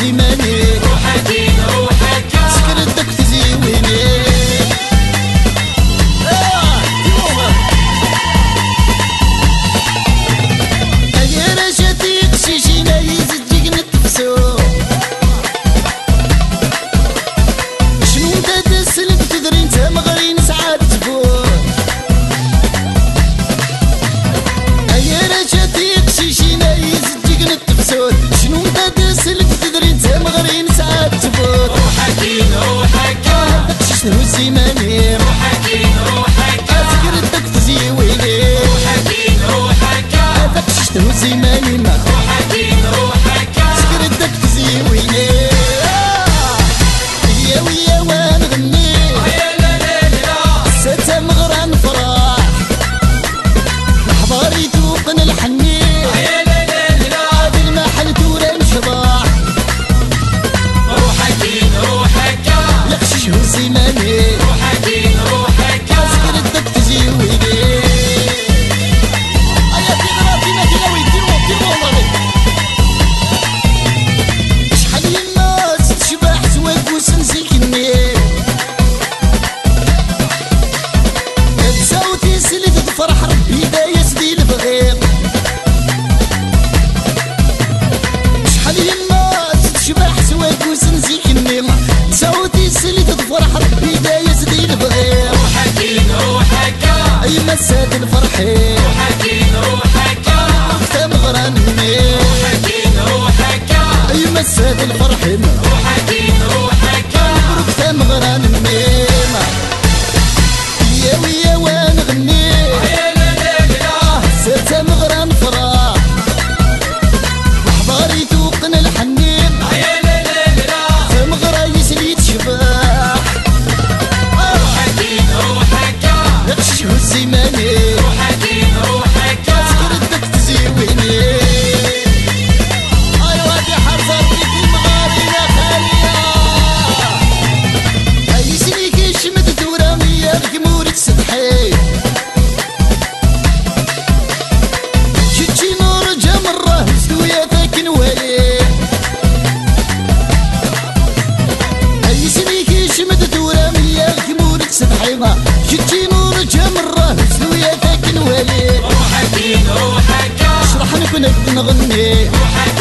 زماني روحك روحك سكرتك تزيويني يا رجاتي قشيشينا يزجيك نتفسو شنو انت تسلك تدري انت مغرين ساعات تفوت يا رجاتي قشيشينا يزجيك نتفسو شنو انت تسلك تدري انت مغرين ساعات تفوت روحك روحك شنو الزماني روحك روحك سكرتك تزيويني روحك روحك شنو الزماني ما روحك روحك سكرتك تزيويني يا ويا ونغني يا لا لا لا ستا مغران فرح محضري توقن الحني يا لا لا لا هذا المحل تورا مشباح روحك روحك لقشش هو زماني روحك روحك سكرتك تزيويني ايا في غراتي ما تلاوي ديرو والله شحال الناس تشبح زواج وسنسيكني صوتي سلت تفرح ربي دا يسدي البغيض شحال الناس تشبح زواج وسنسيكني صوتي سلت تفرح ربي دا يسدي البغيض روحك روحك اي مسات الفرحي روحك روحك وقت مغراني روحك روحك اي مسات الفرحي روحك روحك وقت مغراني يا ويا ونغني يا لا لا لا سرت مغران فرح وحضاري توقن الحنين يا لا لا لا فمغرا يسلي تشبح روحك روحك نقشش هو الزماني روحك روحك سكرتك تزيويني ايوا هادي حرزة بيك المغاربة خالية اي سنيكي شمت دورامية الجمهور تسدحي شتشي نور جا مرة زدويا ذاك نوالي اي سنيكي شمت دورامية الجمهور تسدحي شتشي نور جا مرة زدويا ذاك نوالي روحك روحك اشرح نكون نغني روحك